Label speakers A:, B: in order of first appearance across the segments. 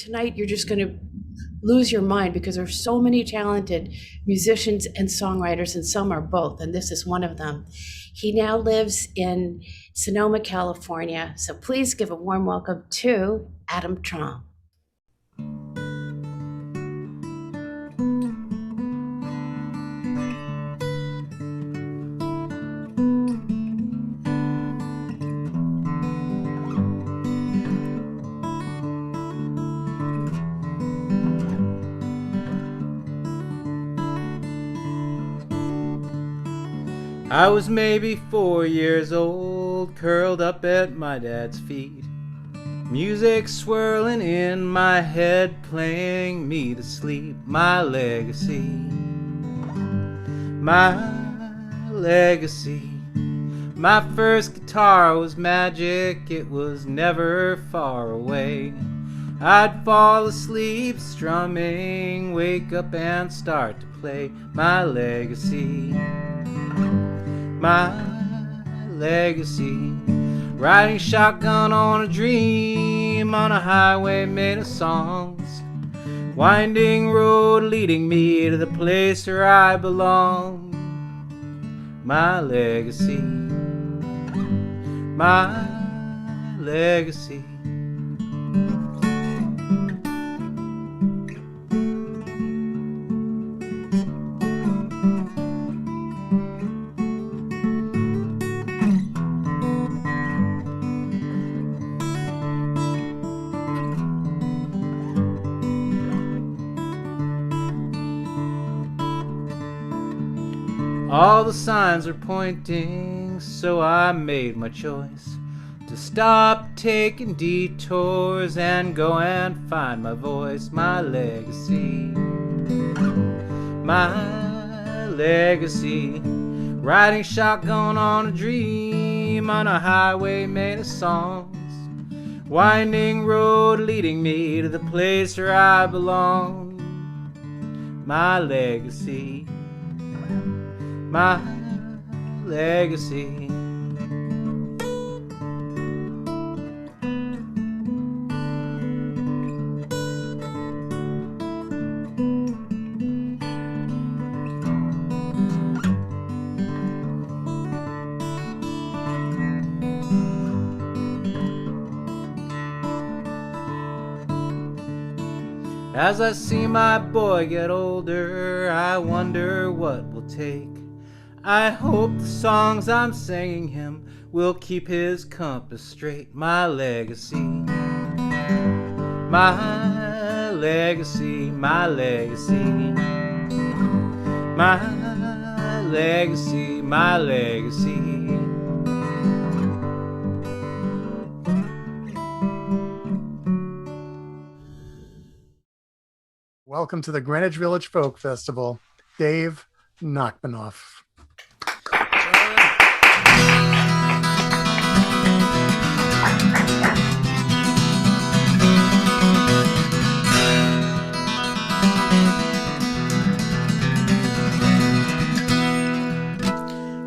A: tonight you're just going to lose your mind because there's so many talented musicians and songwriters, and some are both, and this is one of them. He now lives in Sonoma, California. So please give a warm welcome to Adam Traum.
B: I was maybe 4 years old, curled up at my dad's feet. Music swirling in my head, playing me to sleep. My legacy, my legacy. My first guitar was magic, it was never far away. I'd fall asleep strumming, wake up and start to play. My legacy, my legacy. Riding shotgun on a dream, on a highway made of songs. Winding road leading me to the place where I belong. My legacy, my legacy. All the signs are pointing, so I made my choice to stop taking detours and go and find my voice. My legacy, my legacy. Riding shotgun on a dream, on a highway made of songs. Winding road leading me to the place where I belong. My legacy, my legacy. As I see my boy get older, I wonder what will take. I hope the songs I'm singing him will keep his compass straight. My legacy, my legacy, my legacy, my legacy, my legacy.
C: Welcome to the Greenwich Village Folk Festival, Dave Nachmanoff.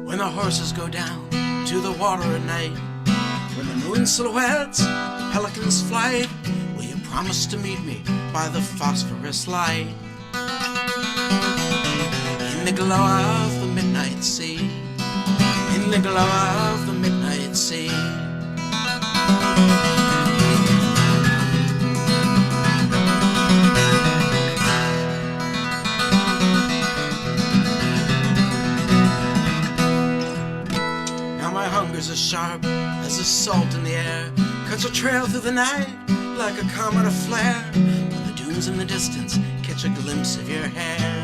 D: When the horses go down to the water at night, when the moon silhouettes the pelicans' flight, will you promise to meet me by the phosphorus light? In the glow of the midnight sea, in the glow of the midnight sea. Now my hunger's as sharp as the salt in the air, cuts a trail through the night like a comet aflare. When the dunes in the distance catch a glimpse of your hair.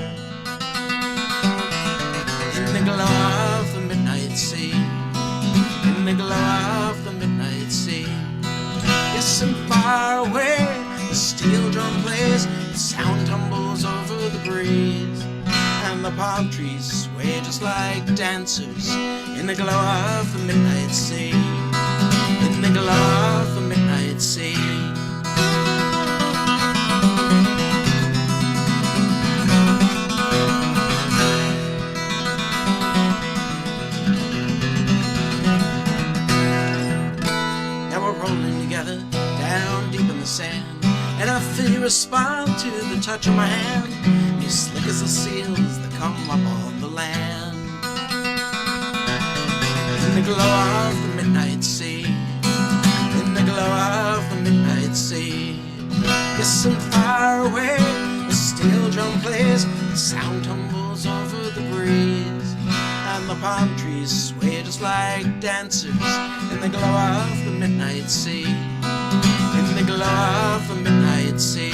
D: In the glow of the midnight sea, in the glow of the midnight sea. Yes, and far away the steel drum plays, the sound tumbles over the breeze, and the palm trees sway just like dancers. In the glow of the midnight sea, in the glow of the midnight sea. and I feel you respond to the touch of my hand. You're slick as the seals that come up on the land. In the glow of the midnight sea, in the glow of the midnight sea, yes, and far away the steel drum plays, the sound tumbles over the breeze, and the palm trees sway just like dancers in the glow of the midnight sea, in the glow of the midnight sea.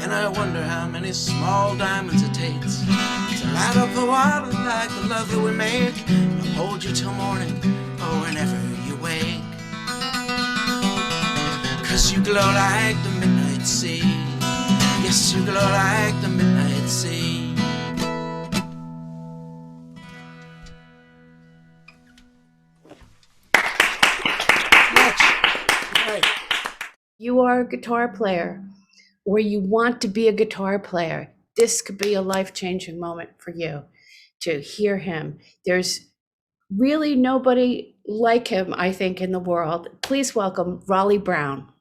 D: And I wonder how many small diamonds it takes to light up the water like the love that we make. I'll hold you till morning or whenever you wake, 'cause you glow like the midnight sea. Yes, you glow like the midnight sea. Right.
A: You are a guitar player, or you want to be a guitar player. This could be a life-changing moment for you to hear him. There's really nobody like him, I think, in the world. Please welcome Rachael Brown.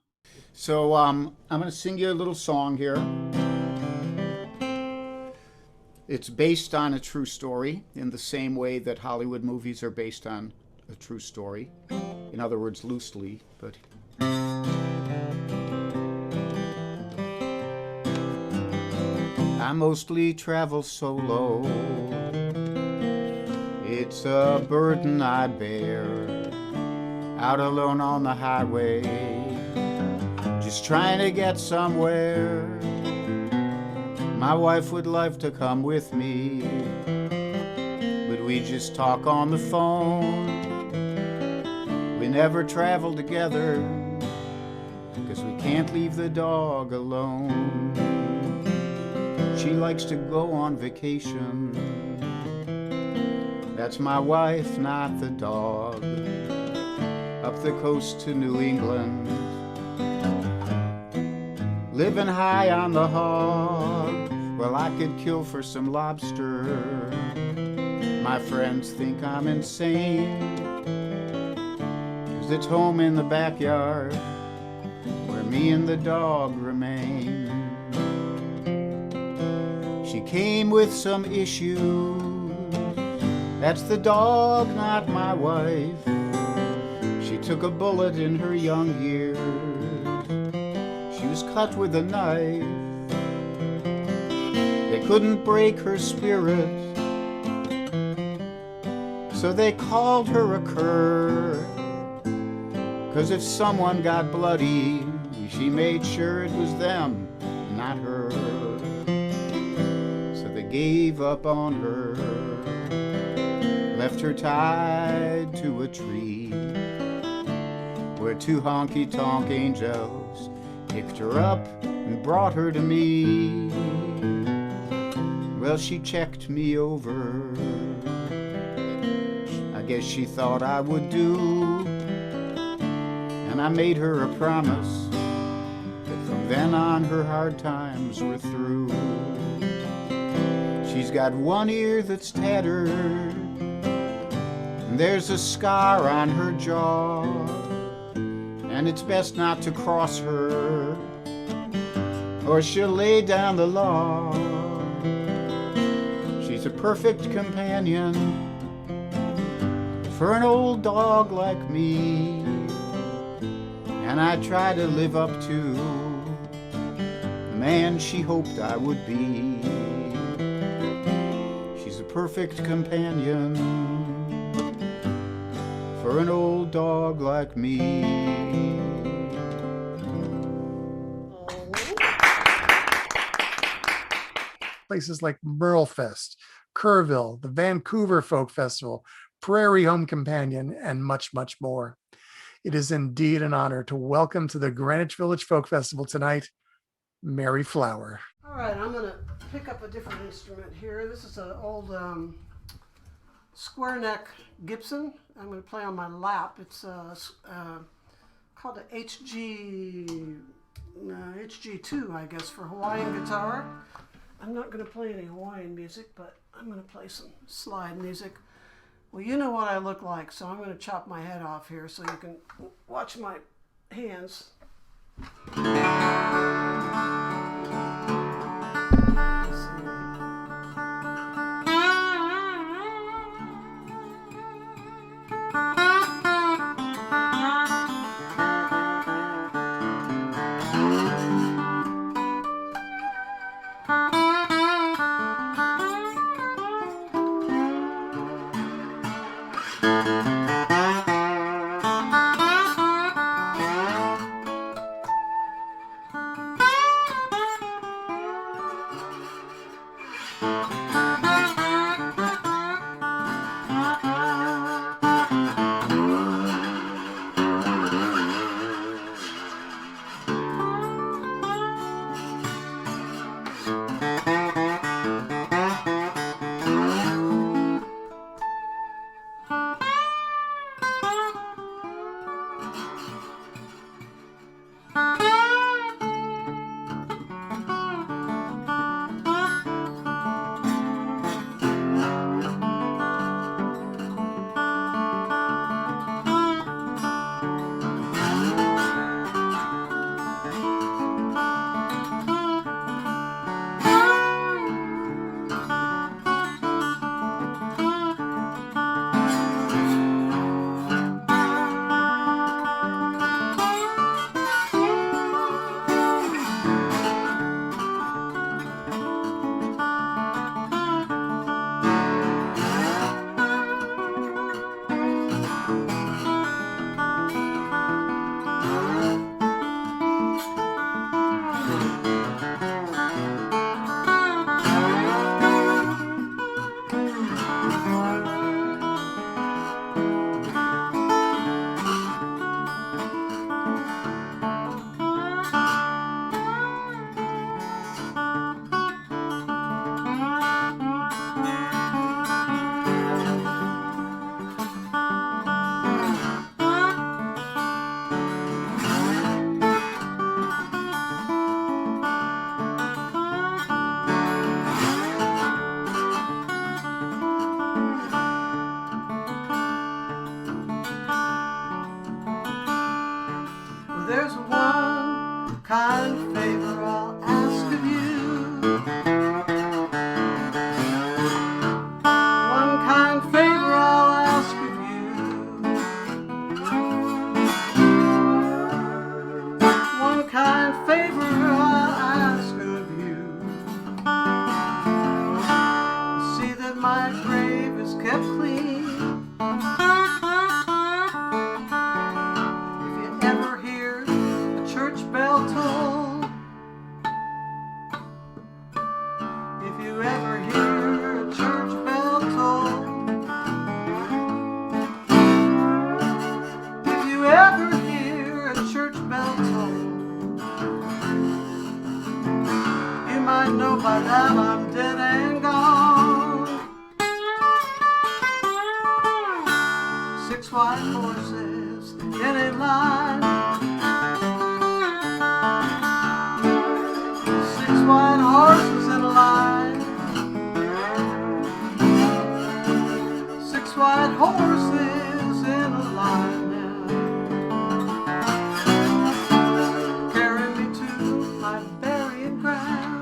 E: So I'm going to sing you a little song here. It's based on a true story in the same way that Hollywood movies are based on a true story. In other words, loosely, but... I mostly travel solo. It's a burden I bear, out alone on the highway, just trying to get somewhere. My wife would love to come with me, but we just talk on the phone. We never travel together, 'cause we can't leave the dog alone. She likes to go on vacation. That's my wife, not the dog. Up the coast to New England, living high on the hog. Well, I could kill for some lobster. My friends think I'm insane, 'cause it's home in the backyard where me and the dog remain. She came with some issues. That's the dog, not my wife. She took a bullet in her young years. She was cut with a knife. They couldn't break her spirit, so they called her a cur. 'Cause if someone got bloody, she made sure it was them, not her. So they gave up on her, left her tied to a tree, where two honky-tonk angels picked her up and brought her to me. Well, she checked me over. I guess she thought I would do, and I made her a promise that from then on her hard times were through. She's got one ear that's tattered, and there's a scar on her jaw, and it's best not to cross her, or she'll lay down the law. She's a perfect companion for an old dog like me, and I try to live up to the man she hoped I would be. She's a perfect companion for an old dog like me.
C: Places like Merlefest, Kerrville, the Vancouver Folk Festival, Prairie Home Companion, and much, much more. It is indeed an honor to welcome to the Greenwich Village Folk Festival tonight, Mary Flower.
F: All right, I'm going to pick up a different instrument here. This is an old square neck Gibson. I'm going to play on my lap. It's called a HG2, I guess, for Hawaiian guitar. I'm not going to play any Hawaiian music, but I'm going to play some slide music. Well, you know what I look like, so I'm going to chop my head off here so you can watch my hands. There's one kind favor I'll ask of you. One kind favor I'll ask of you. One kind favor I'll ask of you. See that my grave is kept clean. By now I'm dead and gone. 6 white horses in a line. 6 white horses in a line. 6 white horses in a line now. Carry me to my burying ground.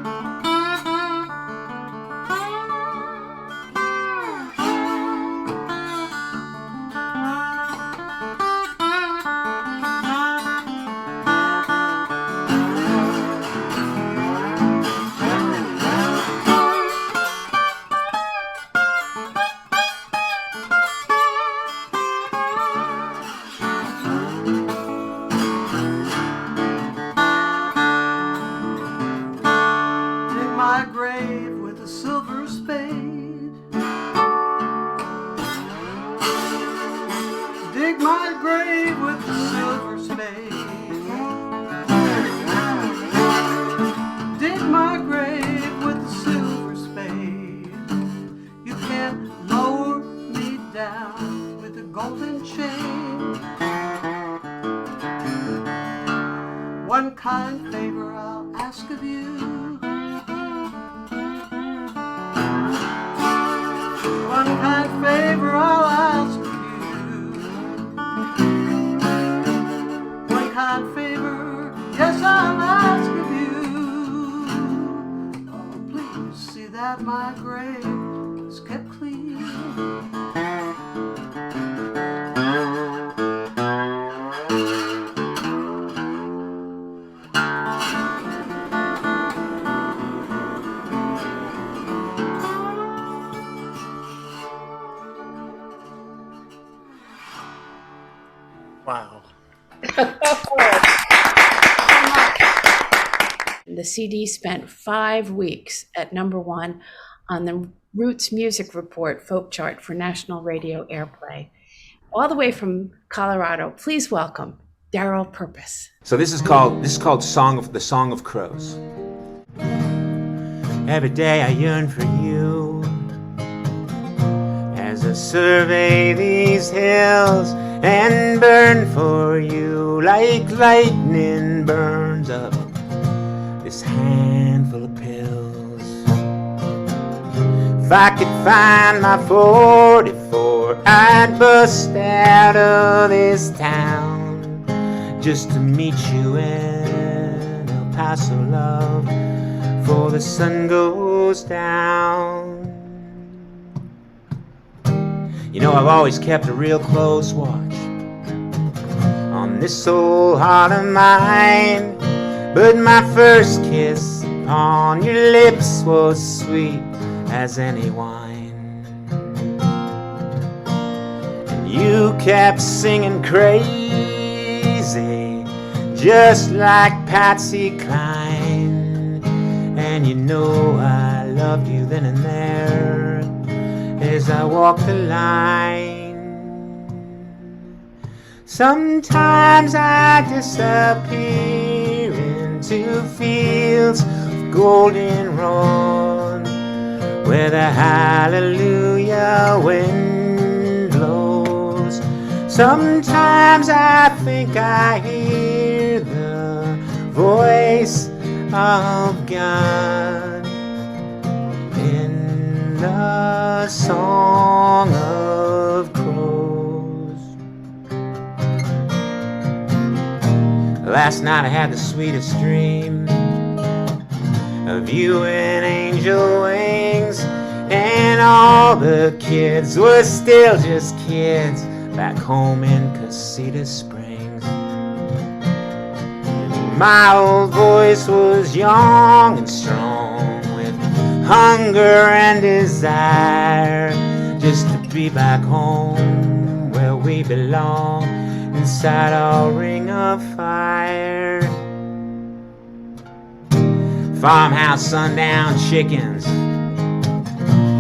F: One kind favor I'll ask of you. favor I'll ask of you. One kind favor, yes, I'll ask of you. Oh, please see that my grave is kept clean.
C: Wow.
A: The CD spent 5 weeks at #1 on the Roots Music Report folk chart for national radio airplay. All the way from Colorado, please welcome Daryl Purpose.
G: So this is called the Song of Crows. Every day I yearn for you as I survey these hills and burn for you like lightning burns up this handful of pills. If I could find my 44, I'd bust out of this town just to meet you in El Paso, love, before the sun goes down. You know, I've always kept a real close watch on this old heart of mine, but my first kiss on your lips was sweet as any wine. And you kept singing crazy, just like Patsy Cline. And you know I loved you then and there as I walked the line. Sometimes I disappear into fields of goldenrod, where the hallelujah wind blows. Sometimes I think I hear the voice of God in the Song of Crows. Last night I had the sweetest dream of you in angel wings, and all the kids were still just kids back home in Casita Springs. My old voice was young and strong, with hunger and desire, just to be back home where we belong, inside our ring of fire. Farmhouse sundown chickens,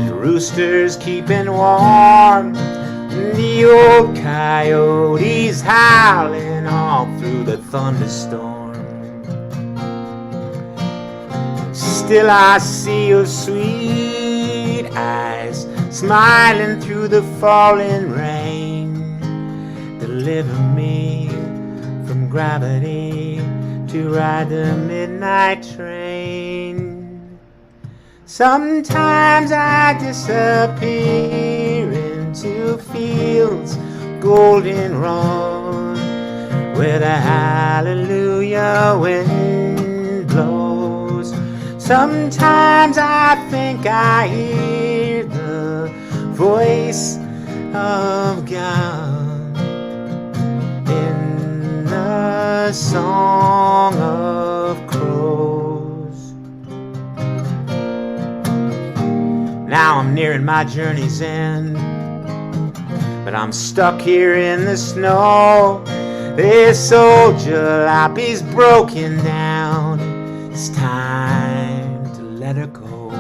G: the roosters keeping warm, the old coyotes howling all through the thunderstorm. Still I see your sweet eyes smiling through the falling rain. Deliver me from gravity to ride the midnight train. Sometimes I disappear into fields goldenrod, where the hallelujah wind blows. Sometimes I think I hear the voice of God in the Song of Crows. Now I'm nearing my journey's end, but I'm stuck here in the snow. This old jalopy's broken down. It's time to let her go.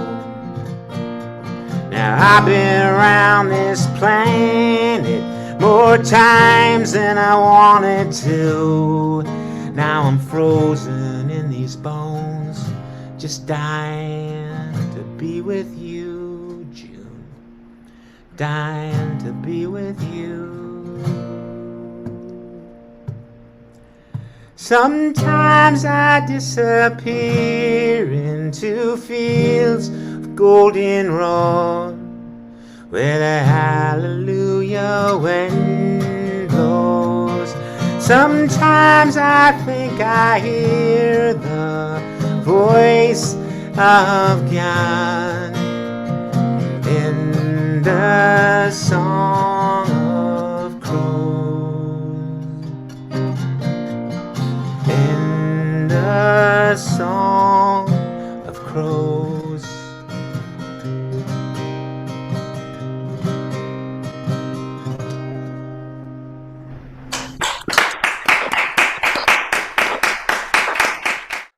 G: Now I've been around this planet more times than I wanted to. Now I'm frozen in these bones, just dying to be with you, June. Dying to be with you. Sometimes I disappear into fields of goldenrod, where the hallelujah wind blows. Sometimes I think I hear the voice of God in the song of crows, in the song of crows.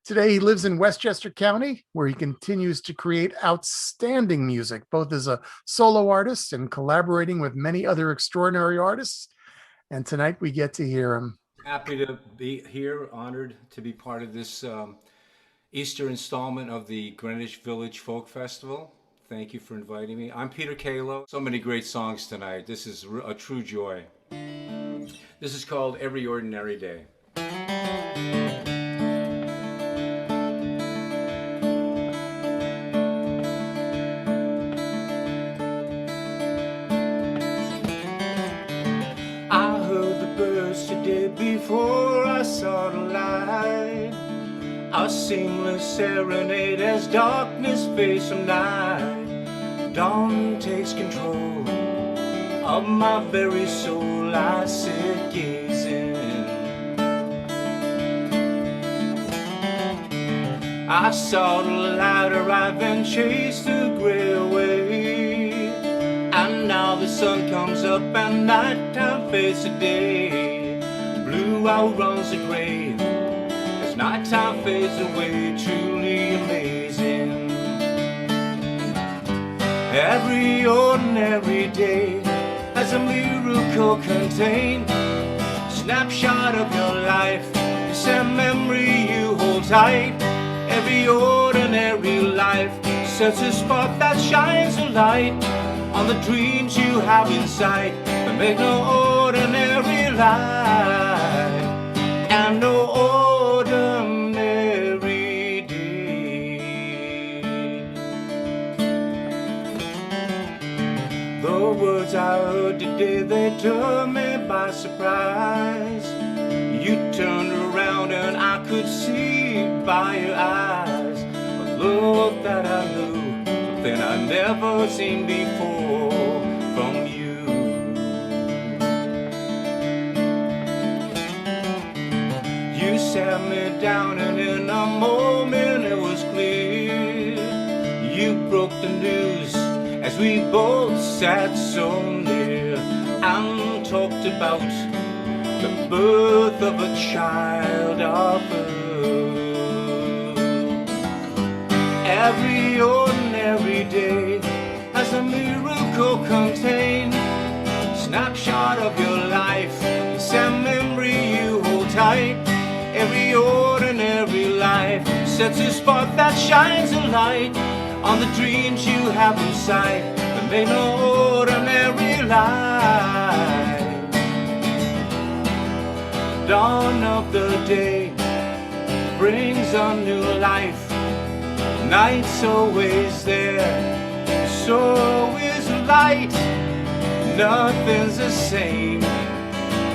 C: Today, he lives in Westchester County, where he continues to create outstanding music, both as a solo artist and collaborating with many other extraordinary artists. And tonight we get to hear him.
H: Happy to be here, honored to be part of this Easter installment of the Greenwich Village Folk Festival. Thank you for inviting me. I'm Peter Kayla. So many great songs tonight. This is a true joy. This is called Every Ordinary Day. I heard the birds today before I saw the light. A seamless serenade as darkness fades from night. Dawn takes control of my very soul. I sit gazing. I saw the light arrive and chase the gray away. And now the sun comes up and nighttime fades to day. Blue outruns the gray as nighttime fades away. Truly amazing. Every ordinary day has a miracle contained. Snapshot of your life, it's a memory you hold tight. Every ordinary life sets a spot that shines a light on the dreams you have inside, but make no ordinary life and no ordinary day. The words I heard today, they took me by surprise. You turned around and I could see by your eyes a love that I knew, something I never seen before from you. You sat me down and in a moment it was clear. You broke the news as we both sat so near and talked about the birth of a child of earth. Every ordinary day has a miracle contained. Snapshot of your life, it's a memory you hold tight. Every ordinary life sets a spot that shines a light on the dreams you have inside, but make no ordinary life. Dawn of the day brings a new life. Night's always there, so is light. Nothing's the same,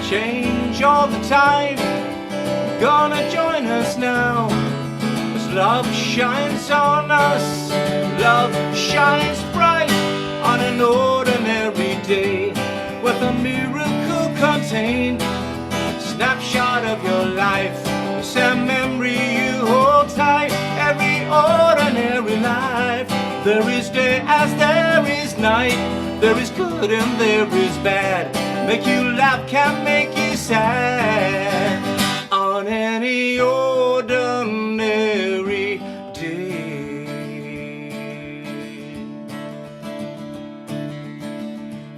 H: change all the time. Gonna join us now, as love shines on us. Love shines bright on an ordinary day, with a miracle contained. Snapshot of your life, it's a memory you hold tight. Every ordinary life, there is day as there is night. There is good and there is bad. Make you laugh, can make you sad. On any ordinary day.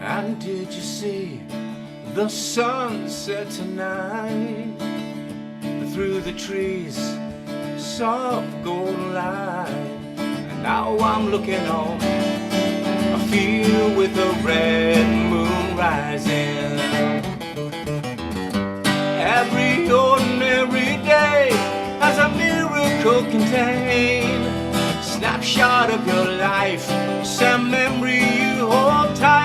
H: And did you see the sunset tonight? Through the trees, soft golden light. And now I'm looking on a field with a red moon rising. Every ordinary day has a miracle contained. Snapshot of your life, some memory you hold tight.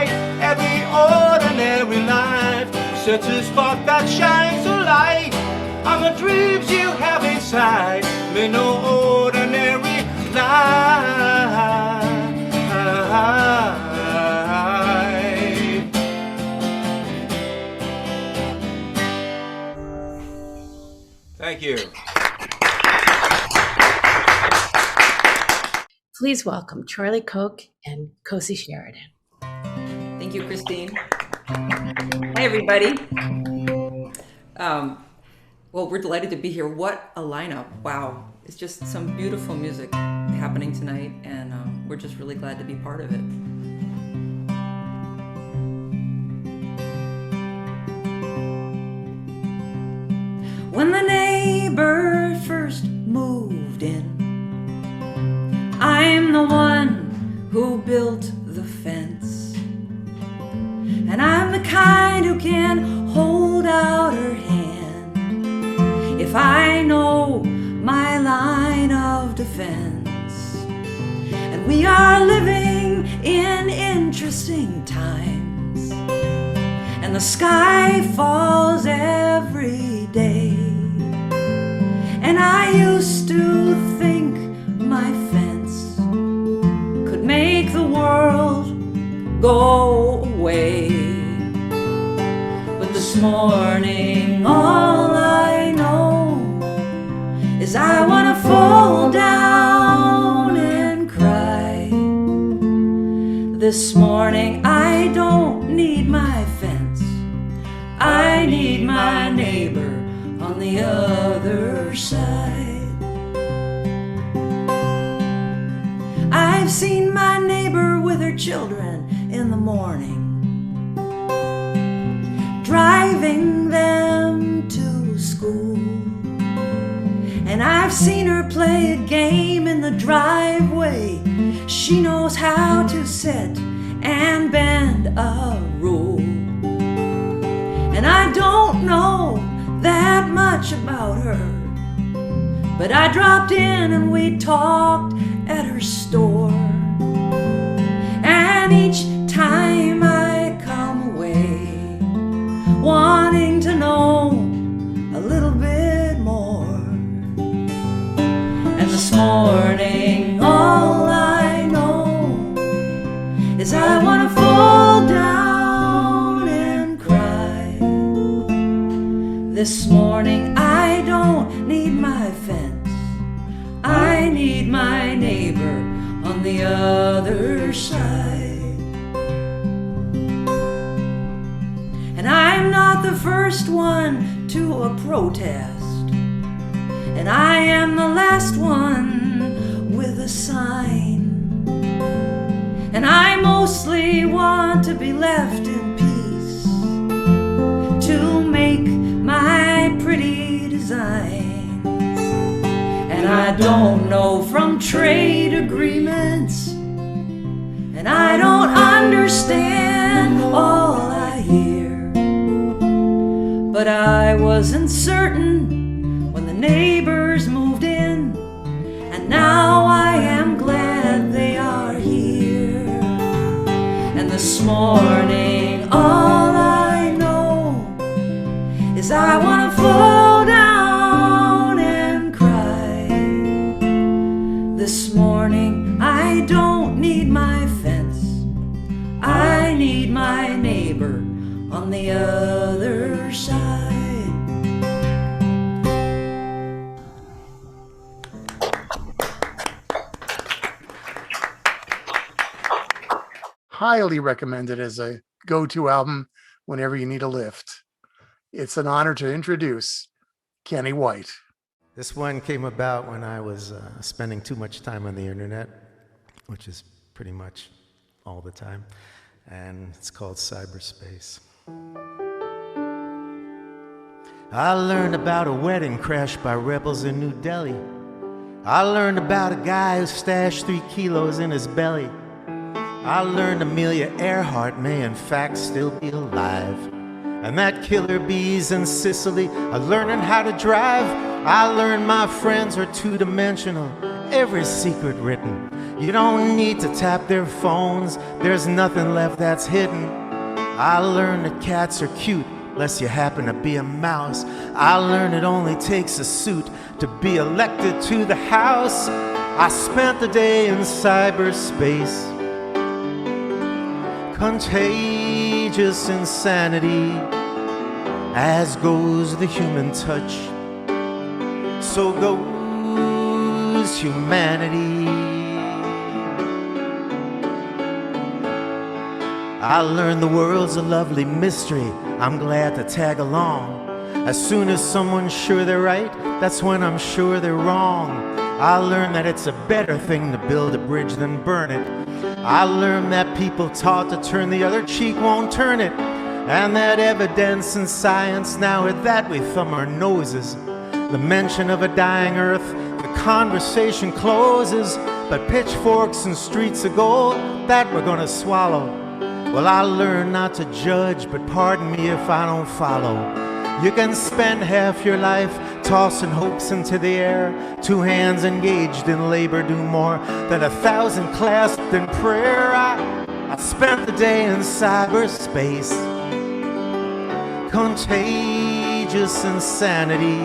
H: sets a spot that shines so light on the dreams you have inside. May no ordinary life. Thank you.
A: Please welcome Charlie Koch and Cozy Sheridan.
I: Thank you, Christine. Hi, everybody. Well, we're delighted to be here. What a lineup. Wow. It's just some beautiful music happening tonight, and we're just really glad to be part of it. When the neighbor first moved in, I'm the one who built the fence, and I'm the kind who can hold out her hand if I know my line of defense. And we are living in interesting times, and the sky falls every day. And I used to think my fence could make the world go away. But this morning all I know is I wanna fall down and cry. This morning I don't need my fence, I need my neighbor on the other side. I've seen my neighbor with her children in the morning, driving them to school. And I've seen her play a game in the driveway. She knows how to set and bend a rule. And I don't know that much about her, but I dropped in and we talked at her store. And each time I come away wanting to know a little bit more. And this morning all I know is I wanna fall down and cry. This morning I don't need my fence, I need my neighbor on the other side. And I'm not the first one to a protest, and I am the last one with a sign. And I mostly want to be left in peace to make my pretty designs. And I don't know from trade agreements, and I don't understand all I hear. But I wasn't certain when the neighbors moved in, and now I am glad they are here. And this morning all I know is I wanna fall down and cry. This morning I don't need my fence, I need my neighbor on the other side.
C: Highly recommended as a go-to album whenever you need a lift. It's an honor to introduce Kenny White.
J: This one came about when I was spending too much time on the internet, which is pretty much all the time, and it's called Cyberspace. I learned about a wedding crashed by rebels in New Delhi. I learned about a guy who stashed 3 kilos in his belly. I learned Amelia Earhart may in fact still be alive, and that killer bees in Sicily are learning how to drive. I learned my friends are two-dimensional, every secret written. You don't need to tap their phones, there's nothing left that's hidden. I learned that cats are cute, unless you happen to be a mouse. I learned it only takes a suit to be elected to the House. I spent the day in cyberspace. Contagious insanity, as goes the human touch, so goes humanity. I learned the world's a lovely mystery. I'm glad to tag along. As soon as someone's sure they're right, that's when I'm sure they're wrong. I learned that it's a better thing to build a bridge than burn it. I learned that people taught to turn the other cheek won't turn it, and that evidence and science, now at that we thumb our noses. The mention of a dying earth, the conversation closes, but pitchforks and streets of gold, that we're gonna swallow. Well, I learned not to judge, but pardon me if I don't follow. You can spend half your life tossing hopes into the air. 2 hands engaged in labor do more than 1,000 clasped in prayer. I spent the day in cyberspace. Contagious insanity,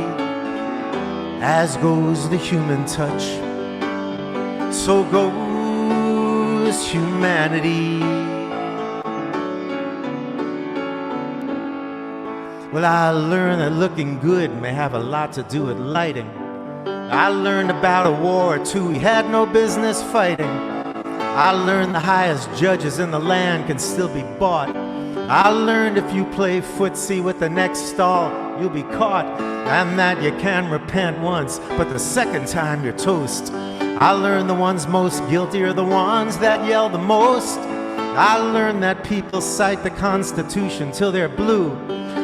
J: as goes the human touch, so goes humanity. Well, I learned that looking good may have a lot to do with lighting. I learned about a war or two we had no business fighting. I learned the highest judges in the land can still be bought. I learned if you play footsie with the next stall, you'll be caught, and that you can repent once, but the second time you're toast. I learned the ones most guilty are the ones that yell the most. I learned that people cite the Constitution till they're blue,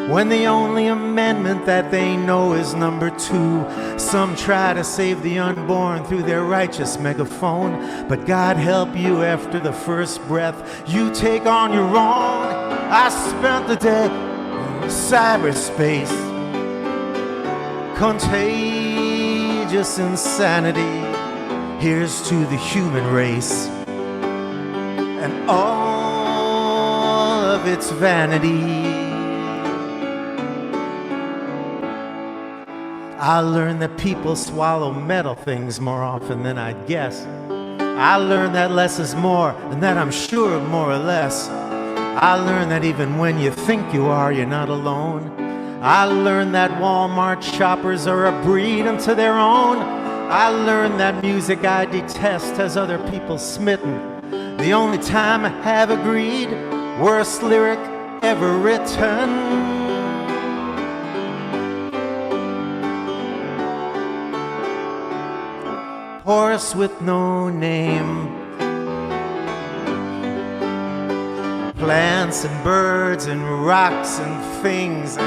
J: when the only amendment that they know is number 2. Some try to save the unborn through their righteous megaphone, but God help you after the first breath you take on your own. I spent the day in cyberspace. Contagious insanity, here's to the human race and all of its vanity. I learned that people swallow metal things more often than I'd guess. I learned that less is more, and that I'm sure of more or less. I learned that even when you think you are, you're not alone. I learned that Walmart shoppers are a breed unto their own. I learned that music I detest has other people smitten. The only time I have agreed, worst lyric ever written. Horse with no name, plants and birds and rocks and things.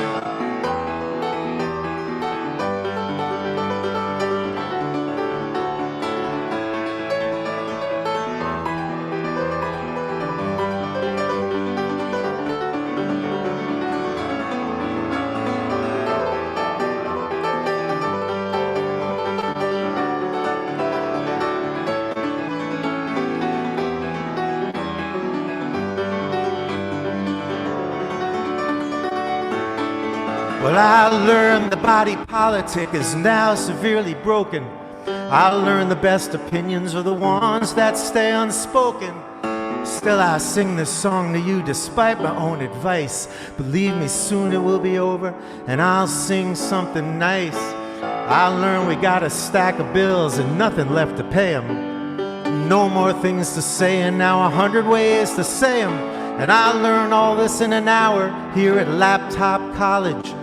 J: Well, I learned the body politic is now severely broken. I learned the best opinions are the ones that stay unspoken. Still, I sing this song to you despite my own advice. Believe me, soon it will be over, and I'll sing something nice. I learned we got a stack of bills and nothing left to pay 'em. No more things to say, and now 100 ways to say 'em. And I learned all this in an hour here at Laptop College.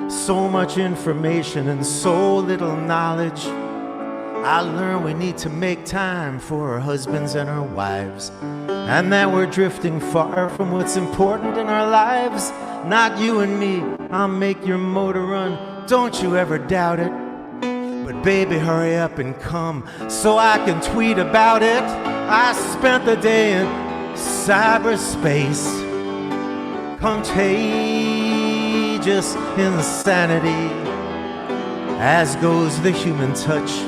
J: So much information and so little knowledge. I learned we need to make time for our husbands and our wives, and that we're drifting far from what's important in our lives. Not you and me, I'll make your motor run, don't you ever doubt it. But baby, hurry up and come so I can tweet about it. I spent the day in cyberspace. Contagious insanity, as goes the human touch.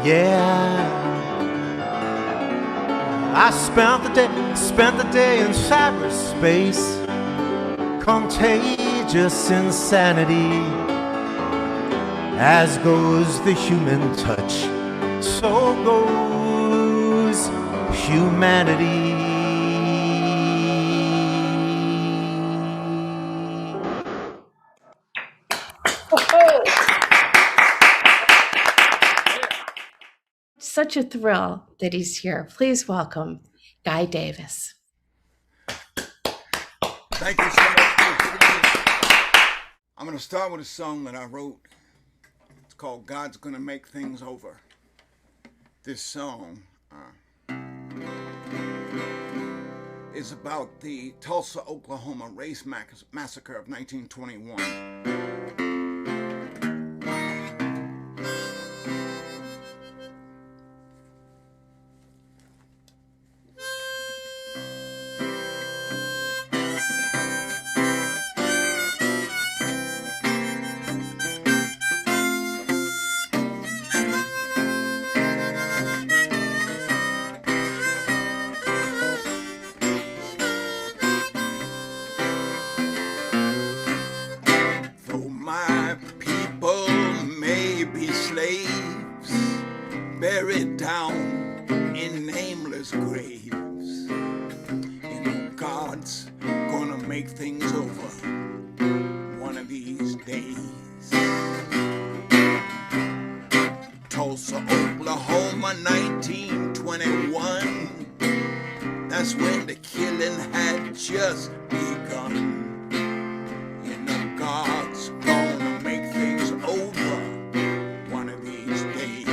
J: Yeah, I spent the day in cyberspace. contagious insanity. As goes the human touch, so goes humanity.
A: Such a thrill that he's here. Please welcome Guy Davis.
K: Thank you so much. I'm going to start with a song that I wrote. It's called God's Gonna Make Things Over. This song is about the Tulsa, Oklahoma race massacre of 1921. Buried down in nameless graves. You know, God's gonna make things over one of these days. Tulsa, Oklahoma, 1921. That's when the killing had just begun. You know, God's gonna make things over one of these days.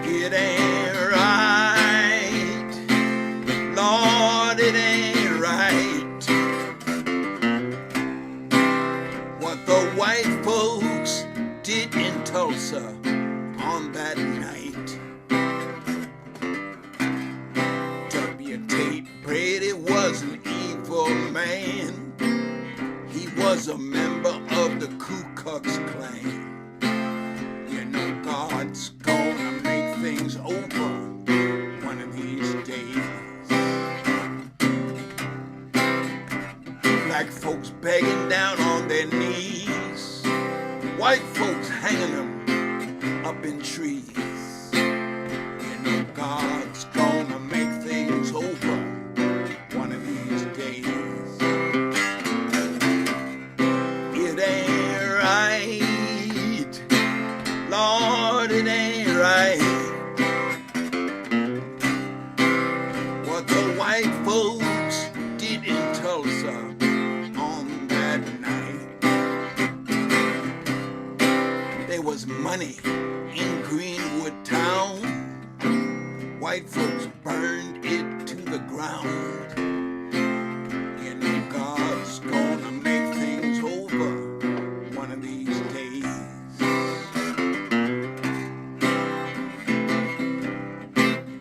K: It ain't right, Lord, it ain't right what the white folks did in Tulsa on that night. W. Tate Brady was an evil man. He was a member of the Ku Klux Klan. You know, God's gonna make things over one of these days. Black folks begging down on their knees, white folks hanging them up in trees. You know, God's gonna make things over one of these days. It ain't right, Lord, it ain't right what the white folks did in Tulsa on that night. There was money in Greenwood town. White folks burned it to the ground. You know, God's gonna make things over one of these days.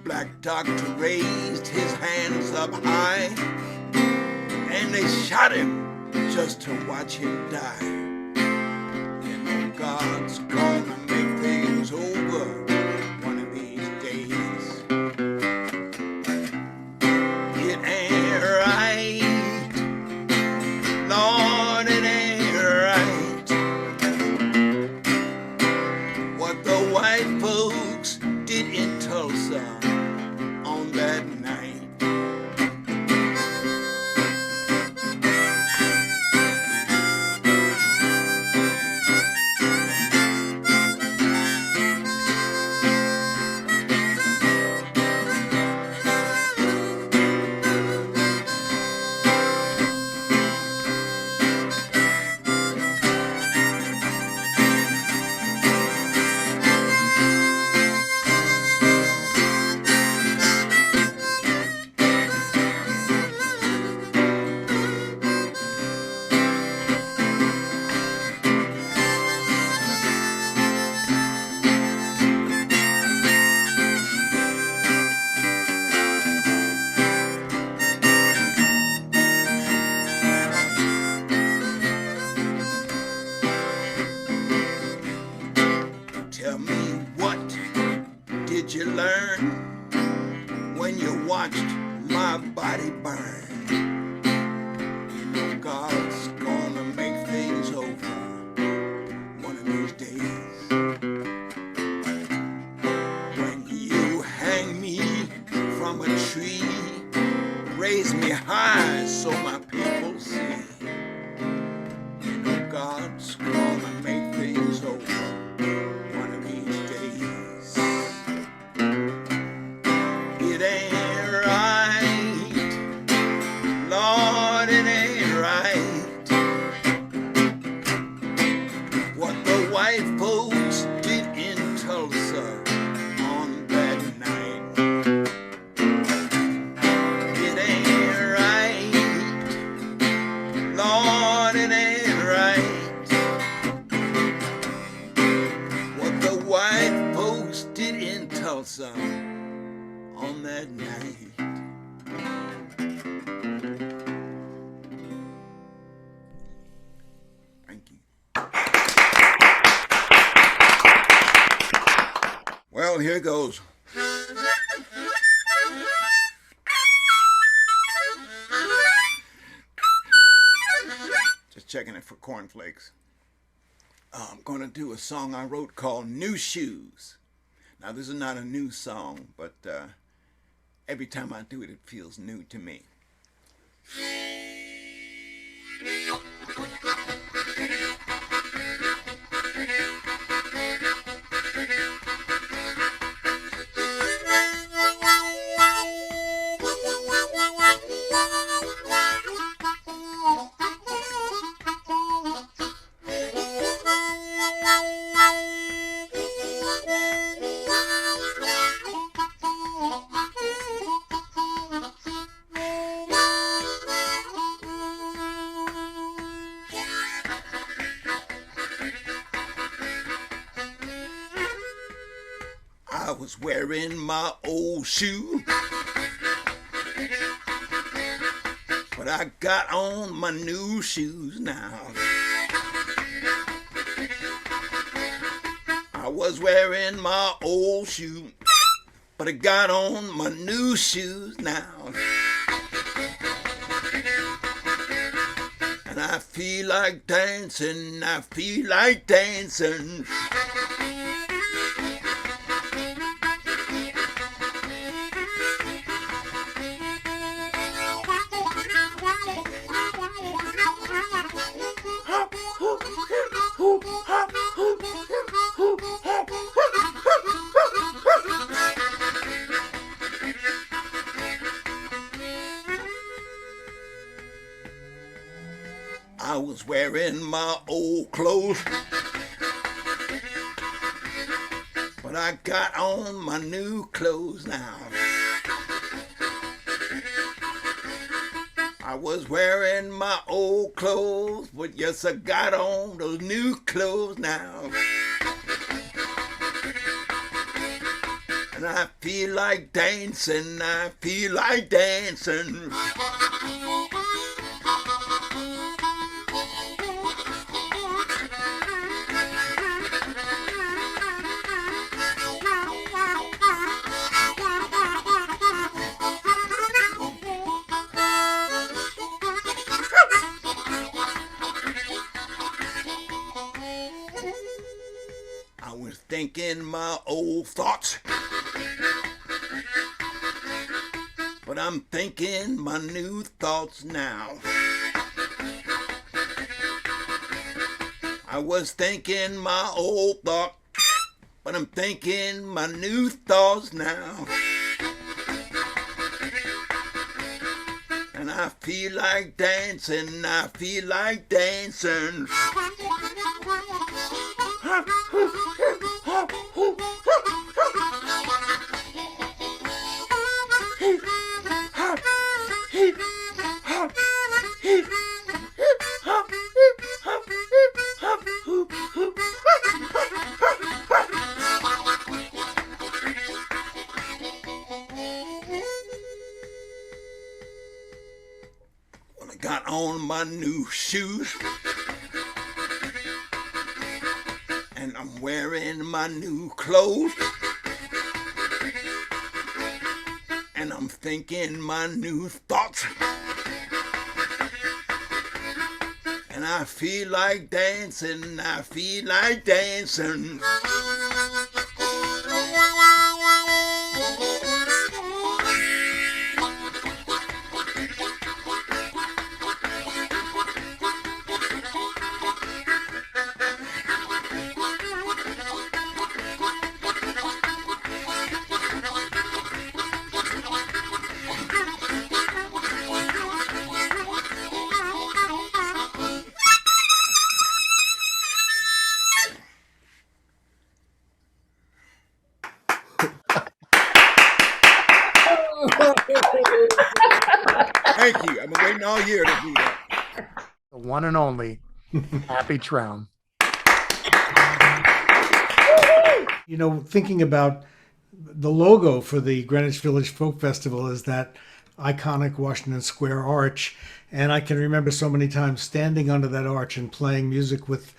K: Black doctor raised his hands up high, and they shot him just to watch him die. You know, God's gonna make things over one of these days. It ain't right, Lord, it ain't right what the white folks did in Tulsa on that night. Tell me, what did you learn when you watched my body burn? Tulsa on that night. It ain't right, Lord, it ain't right what the white folks did in Tulsa on that night. Thank you. Well, here goes. Just checking it for cornflakes. I'm going to do a song I wrote called New Shoes. Now, this is not a new song, but every time I do it, it feels new to me. I was wearing my old shoe, but I got on my new shoes now. I was wearing my old shoe, but I got on my new shoes now. And I feel like dancing, I feel like dancing. I was wearing my old clothes, but I got on my new clothes now. I was wearing my old clothes, but yes, I got on those new clothes now. And I feel like dancing, I feel like dancing. I was thinking my old thoughts, but I'm thinking my new thoughts now. I was thinking my old thoughts, but I'm thinking my new thoughts now. And I feel like dancing, I feel like dancing. When I got on my new shoes, and I'm wearing my new clothes, and I'm thinking my new thoughts, and I feel like dancing, I feel like dancing. Thank you. I've been waiting all year to do that.
C: The one and only Happy Trown.
L: You know, thinking about the logo for the Greenwich Village Folk Festival is that iconic Washington Square arch. And I can remember so many times standing under that arch and playing music with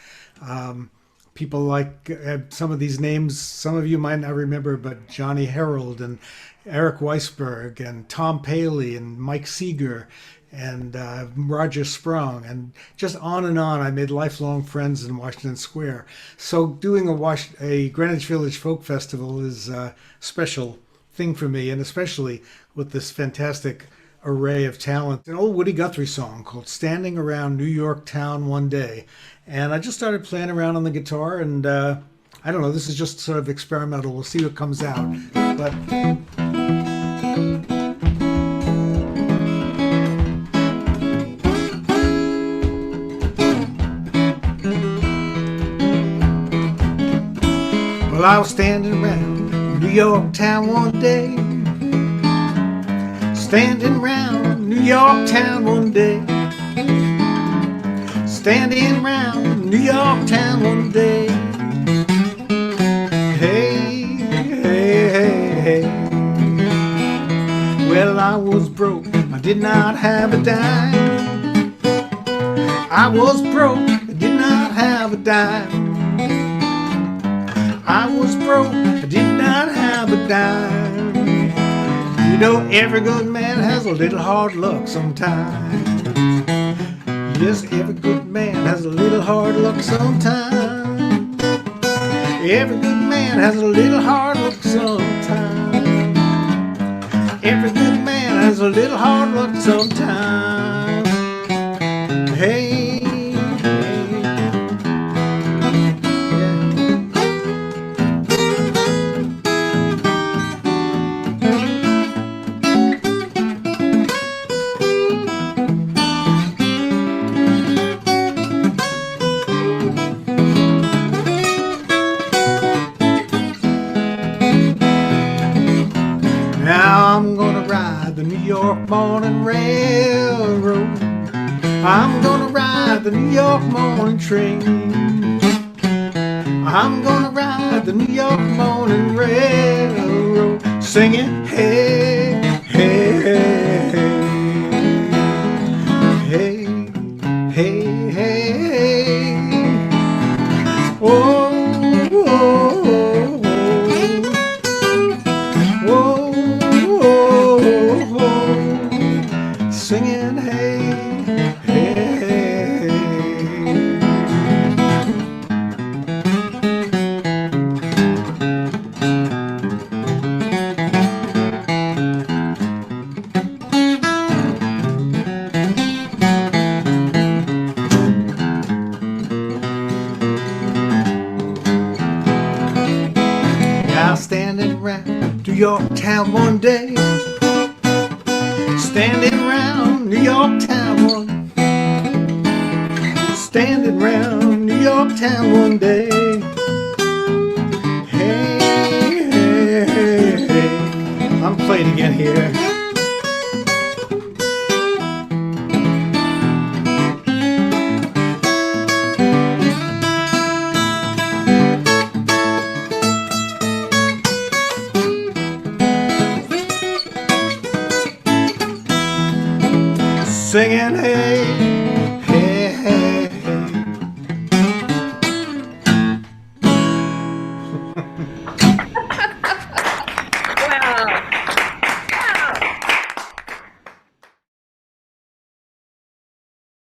L: people like some of these names, some of you might not remember, but Johnny Harold and Eric Weisberg and Tom Paley and Mike Seeger and Roger Sprung, and just on and on. I made lifelong friends in Washington Square. So doing a Greenwich Village Folk Festival is a special thing for me, and especially with this fantastic array of talent. An old Woody Guthrie song called Standing Around New York Town One Day. And I just started playing around on the guitar, and I don't know, this is just sort of experimental. We'll see what comes out. But well, I was standing around New York town one day. Standing around New York town one day. Standing around New York town one day. Hey, hey, hey, hey. Well, I was broke, I did not have a dime. I was broke, I did not have a dime. I was broke, I did not have a dime. You know, every good man has a little hard luck sometimes. Yes, every good man has a little hard luck sometime. Every good man has a little hard luck sometime. Every good man has a little hard luck sometime. Hey, I'm gonna ride the New York Morning Railroad. I'm gonna ride the New York morning train. I'm gonna ride the New York Morning Railroad, singing hey, hey, hey, hey, hey, hey, hey. Oh, oh, oh, oh, oh, singing hey, hey, hey. Yeah, standing around New York town one day. Standing around New York town one. Standing around New York town one day. Hey, hey, hey, hey. I'm playing again here. Singing hey, hey, hey, hey.